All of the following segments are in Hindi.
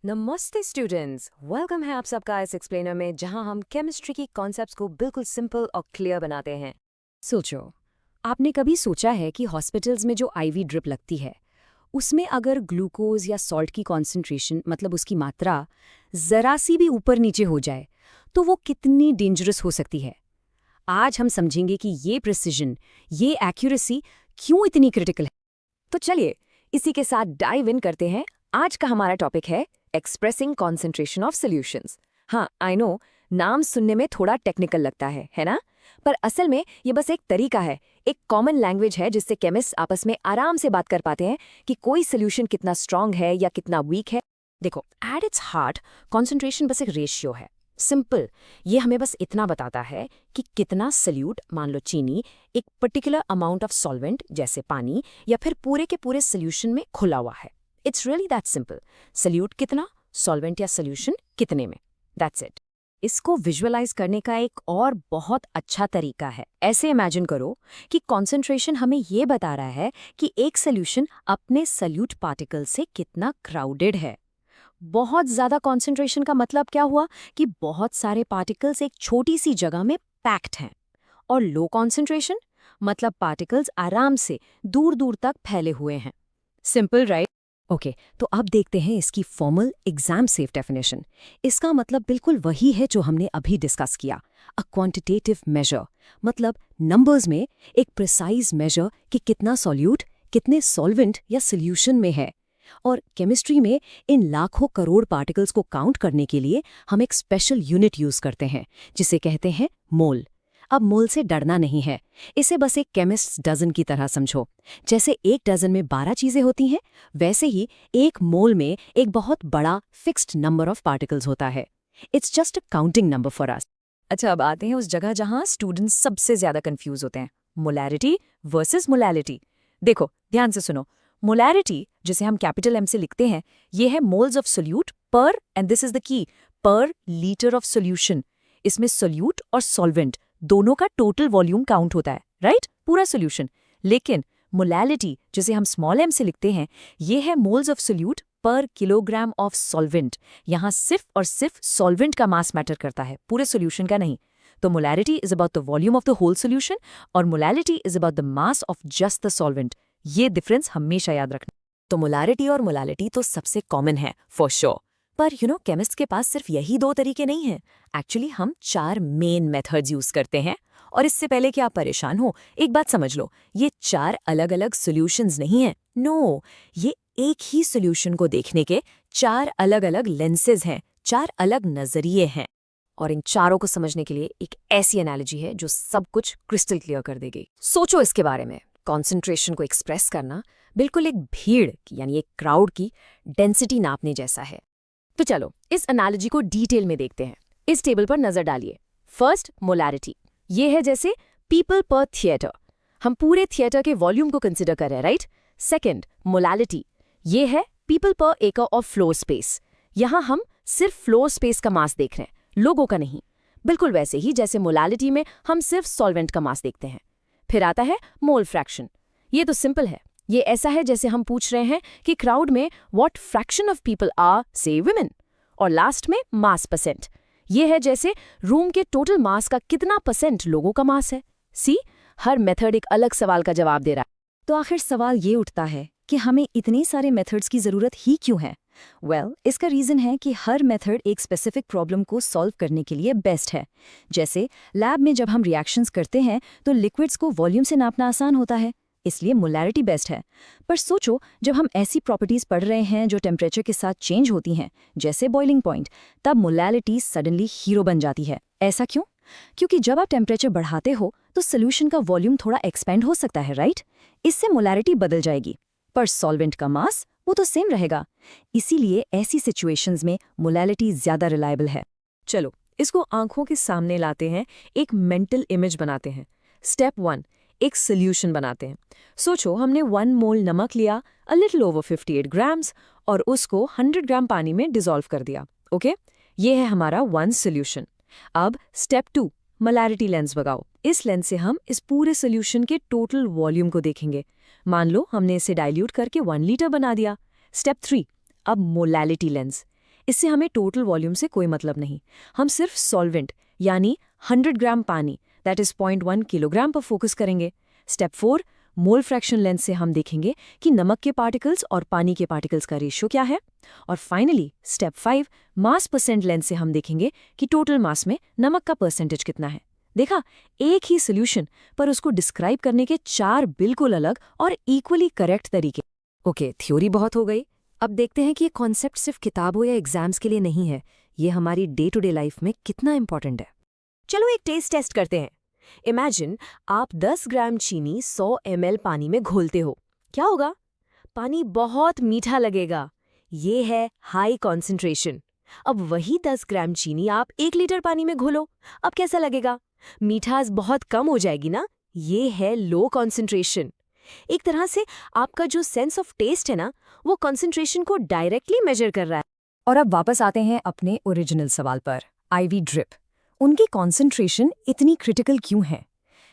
नमस्ते स्टूडेंट्स, वेलकम है आप सबका इस एक्सप्लेनर में जहां हम केमिस्ट्री की कॉन्सेप्ट्स को बिल्कुल सिंपल और क्लियर बनाते हैं। सोचो, आपने कभी सोचा है कि हॉस्पिटल्स में जो आईवी ड्रिप लगती है उसमें अगर ग्लूकोज या सॉल्ट की कॉन्सेंट्रेशन मतलब उसकी मात्रा जरा सी भी ऊपर नीचे हो जाए तो वो कितनी डेंजरस हो सकती है। आज हम समझेंगे कि ये प्रिसिजन, ये एक्यूरेसी क्यों इतनी क्रिटिकल है। तो चलिए इसी के साथ डाइव इन करते हैं। आज का हमारा टॉपिक है एक्सप्रेसिंग कॉन्सेंट्रेशन ऑफ सॉल्यूशंस। हाँ, आई नो, नाम सुनने में थोड़ा टेक्निकल लगता है ना? पर असल में ये बस एक तरीका है, एक कॉमन लैंग्वेज है जिससे केमिस्ट आपस में आराम से बात कर पाते हैं कि कोई सोल्यूशन कितना स्ट्रांग है या कितना वीक है। देखो, एट इट्स हार्ट कॉन्सेंट्रेशन बस एक रेशियो है, सिंपल। ये हमें बस इतना बताता है कि कितना सल्यूट, मान लो चीनी, एक पर्टिकुलर अमाउंट ऑफ सॉल्वेंट जैसे पानी या फिर पूरे के पूरे सोल्यूशन में खुला हुआ है। It's really that simple. Solute कितना, सॉल्वेंट या सोल्यूशन कितने में, दैट्स इट। इसको विजुअलाइज करने का एक और बहुत अच्छा तरीका है। ऐसे इमेजिन करो कि कॉन्सेंट्रेशन हमें ये बता रहा है कि एक सोल्यूशन अपने सल्यूट पार्टिकल से कितना क्राउडेड है। बहुत ज्यादा कॉन्सेंट्रेशन का मतलब क्या हुआ कि बहुत सारे पार्टिकल्स एक छोटी सी जगह में पैक्ड हैं। और लो कॉन्सेंट्रेशन मतलब पार्टिकल्स आराम से दूर दूर तक फैले हुए हैं। Simple, right? ओके, तो अब देखते हैं इसकी फॉर्मल एग्जाम सेफ डेफिनेशन। इसका मतलब बिल्कुल वही है जो हमने अभी डिस्कस किया। अ क्वांटिटेटिव मेजर मतलब नंबर्स में एक प्रिसाइज मेजर कि कितना सॉल्यूट, कितने सॉल्वेंट या सोल्यूशन में है। और केमिस्ट्री में इन लाखों करोड़ पार्टिकल्स को काउंट करने के लिए हम एक स्पेशल यूनिट यूज करते हैं जिसे कहते हैं मोल। अब मोल से डरना नहीं है, इसे बस एक केमिस्ट्स डजन की तरह समझो। जैसे एक डजन में 12 चीजें होती हैं, वैसे ही एक मोल में एक बहुत बड़ा फिक्स्ड नंबर ऑफ पार्टिकल्स होता है। It's just a counting number for us. अच्छा, अब आते हैं उस जगह जहां स्टूडेंट्स सबसे ज्यादा कंफ्यूज होते हैं, मोलैरिटी वर्सेस मोलैलिटी। देखो, ध्यान से सुनो। मोलैरिटी, जिसे हम कैपिटल एम से लिखते हैं, ये है मोल्स ऑफ सोल्यूट पर, and this is the key, पर लीटर ऑफ सोल्यूशन। इसमें सोल्यूट और सॉल्वेंट दोनों का टोटल वॉल्यूम काउंट होता है, राइट? पूरा सोल्यूशन। लेकिन मोलैलिटी, जिसे हम स्मॉल एम से लिखते हैं, ये है मोल्स ऑफ सोल्यूट पर किलोग्राम ऑफ सॉल्वेंट। यहाँ सिर्फ और सिर्फ सॉल्वेंट का मास मैटर करता है, पूरे सोल्यूशन का नहीं। तो molarity is about the volume of the whole solution और molality is about the mass of just the solvent. ये डिफरेंस हमेशा याद रखना। तो मोलारिटी और मोलालिटी तो सबसे कॉमन है फॉर श्योर। पर केमिस्ट के पास सिर्फ यही दो तरीके नहीं हैं। एक्चुअली हम 4 मेन मेथड्स यूज करते हैं। और इससे पहले कि आप परेशान हो, एक बात समझ लो, ये 4 अलग अलग सॉल्यूशंस नहीं हैं। नो, ये एक ही सॉल्यूशन को देखने के 4 अलग अलग लेंसेज हैं, 4 अलग नजरिए हैं। और इन चारों को समझने के लिए एक ऐसी एनालॉजी है जो सब कुछ क्रिस्टल क्लियर कर देगी। सोचो इसके बारे में। कॉन्सेंट्रेशन को एक्सप्रेस करना बिल्कुल एक भीड़ यानी एक क्राउड की डेंसिटी नापने जैसा है। तो चलो इस एनालॉजी को डिटेल में देखते हैं। इस टेबल पर नजर डालिए। First, molarity. ये है जैसे पीपल पर थिएटर। हम पूरे थिएटर के वॉल्यूम को कंसिडर कर रहे हैं, राइट? Second, molality. ये है पीपल पर एकड़ ऑफ फ्लोर स्पेस। यहाँ हम सिर्फ फ्लोर स्पेस का मास देख रहे हैं, लोगों का नहीं। बिल्कुल वैसे ही जैसे मोलैलिटी में हम सिर्फ सॉल्वेंट का मास देखते हैं। फिर आता है मोल फ्रैक्शन। ये तो सिंपल है। ये ऐसा है जैसे हम पूछ रहे हैं कि क्राउड में what fraction of people are से वुमेन। और लास्ट में मास परसेंट। ये है जैसे रूम के टोटल मास का कितना परसेंट लोगों का मास है। सी, हर मेथड एक अलग सवाल का जवाब दे रहा है। तो आखिर सवाल ये उठता है कि हमें इतने सारे मेथड्स की जरूरत ही क्यों है? इसका रीजन है कि हर मेथड एक स्पेसिफिक प्रॉब्लम को सॉल्व करने के लिए बेस्ट है। जैसे लैब में जब हम रिएक्शंस करते हैं तो लिक्विड्स को वॉल्यूम से नापना आसान होता है, इसलिए मोलैरिटी बेस्ट है। पर सोचो, जब हम ऐसी प्रॉपर्टीज पढ़ रहे हैं जो टेम्परेचर के साथ चेंज होती हैं, जैसे बॉइलिंग पॉइंट, तब मोलैलिटी सडनली हीरो बन जाती है। ऐसा क्यों? क्योंकि जब आप टेम्परेचर बढ़ाते हो तो सोल्यूशन का वॉल्यूम थोड़ा एक्सपेंड हो सकता है, राइट? इससे मोलैरिटी बदल जाएगी, पर सॉल्वेंट का मास वो तो सेम रहेगा। इसीलिए ऐसी सिचुएशंस में मोलैलिटी ज्यादा रिलायबल है। चलो इसको आंखों के सामने लाते हैं, एक मेंटल इमेज बनाते हैं। स्टेप 1, एक सोल्यूशन बनाते हैं। सोचो, हमने 1 मोल नमक लिया, अ लिटिल ओवर 58 ग्राम्स, और उसको 100 ग्राम पानी में डिसॉल्व कर दिया। ओके, ये है हमारा 1 सोल्यूशन। अब स्टेप 2, मोलैरिटी लेंस लगाओ। इस लेंस से हम इस पूरे सोल्यूशन के टोटल वॉल्यूम को देखेंगे। मान लो हमने इसे डाइल्यूट करके 1 लीटर बना दिया। स्टेप 3, अब मोलैलिटी लेंस। इससे हमें टोटल वॉल्यूम से कोई मतलब नहीं, हम सिर्फ सॉल्वेंट यानी 100 ग्राम पानी दैट इज 0.1 किलोग्राम पर फोकस करेंगे। स्टेप 4, मोल फ्रैक्शन लेंस से हम देखेंगे कि नमक के पार्टिकल्स और पानी के पार्टिकल्स का रेशियो क्या है। और फाइनली स्टेप 5, मास परसेंट लेंस से हम देखेंगे कि टोटल मास में नमक का परसेंटेज कितना है। देखा, एक ही सोल्यूशन पर उसको डिस्क्राइब करने के 4 बिल्कुल अलग और इक्वली करेक्ट तरीके। ओके, थ्योरी बहुत हो गई। अब देखते हैं कि ये कॉन्सेप्ट सिर्फ किताबों या एग्जाम्स के लिए नहीं है, ये हमारी डे टू डे लाइफ में कितना इंपॉर्टेंट है। चलो एक टेस्ट करते हैं। इमेजिन आप 10 ग्राम चीनी 100 ml पानी में घोलते हो। क्या होगा? पानी बहुत मीठा लगेगा। ये है हाई कॉन्सेंट्रेशन। अब वही 10 ग्राम चीनी आप 1 लीटर पानी में घोलो, अब कैसा लगेगा? मीठास बहुत कम हो जाएगी ना। ये है लो कॉन्सेंट्रेशन। एक तरह से आपका जो सेंस ऑफ टेस्ट है ना, वो कॉन्सेंट्रेशन को डायरेक्टली मेजर कर रहा है। और अब वापस आते हैं अपने ओरिजिनल सवाल पर, आईवी ड्रिप। उनकी कॉन्सेंट्रेशन इतनी क्रिटिकल क्यों है?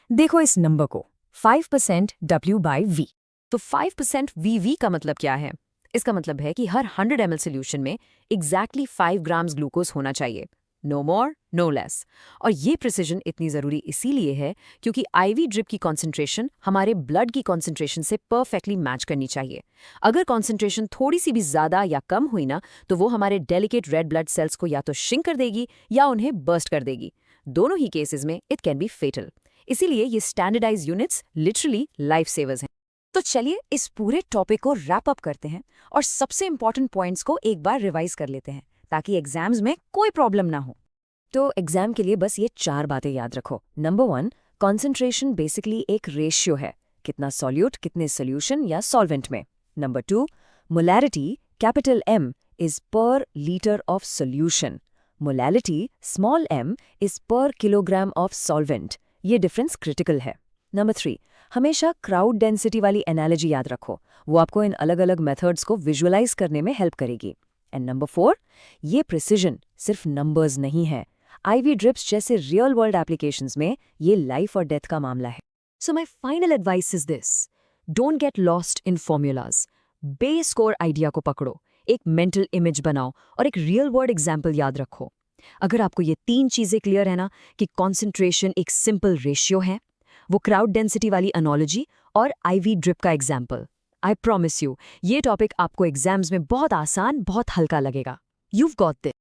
देखो इस नंबर को, 5% W/V। तो 5% VV का मतलब क्या है? इसका मतलब है कि हर 100 ml सोल्यूशन में एग्जैक्टली 5 ग्राम्स ग्लूकोज होना चाहिए, नो मोर नो लेस। और ये प्रिसिजन इतनी ज़रूरी इसीलिए है क्योंकि आईवी ड्रिप की कॉन्सेंट्रेशन हमारे ब्लड की कॉन्सेंट्रेशन से परफेक्टली मैच करनी चाहिए। अगर कॉन्सेंट्रेशन थोड़ी सी भी ज़्यादा या कम हुई ना, तो वो हमारे डेलिकेट रेड ब्लड सेल्स को या तो श्रिंक कर देगी या उन्हें बर्स्ट कर देगी। दोनों ही केसेस में इट कैन बी फेटल। इसीलिए ये स्टैंडर्डाइज यूनिट्स लिटरली लाइफ सेवर्स हैं। तो चलिए इस पूरे टॉपिक को रैप अप करते हैं और सबसे इंपॉर्टेंट पॉइंट्स को एक बार रिवाइज कर लेते हैं ताकि एग्जाम्स में कोई प्रॉब्लम ना हो। तो एग्जाम के लिए बस ये 4 बातें याद रखो। नंबर 1, कॉन्सेंट्रेशन बेसिकली एक रेशियो है, कितना सॉल्यूट कितने सोल्यूशन या सॉल्वेंट में। Number 2, molarity capital M is per litre of solution, molality small m is per kilogram of solvent. ये डिफरेंस क्रिटिकल है। नंबर 3, हमेशा क्राउड डेंसिटी वाली एनालॉजी याद रखो, वो आपको इन अलग अलग मेथड्स को विजुअलाइज करने में हेल्प करेगी। एंड नंबर 4, ये प्रिसिजन सिर्फ नंबर्स नहीं है, आईवी ड्रिप्स जैसे रियल वर्ल्ड एप्लीकेशंस में ये लाइफ और डेथ का मामला है। So my final advice is this, don't get lost in formulas. Base core idea को पकड़ो, एक मेंटल इमेज बनाओ और एक रियल वर्ल्ड एग्जाम्पल याद रखो। अगर आपको ये 3 चीजें क्लियर है ना, कि कॉन्सेंट्रेशन एक सिंपल रेशियो है, वो क्राउड डेंसिटी वाली एनालॉजी और आईवी ड्रिप का एग्जाम्पल, आई प्रॉमिस यू ये टॉपिक आपको एग्जाम्स में बहुत आसान, बहुत हल्का लगेगा। You've got this.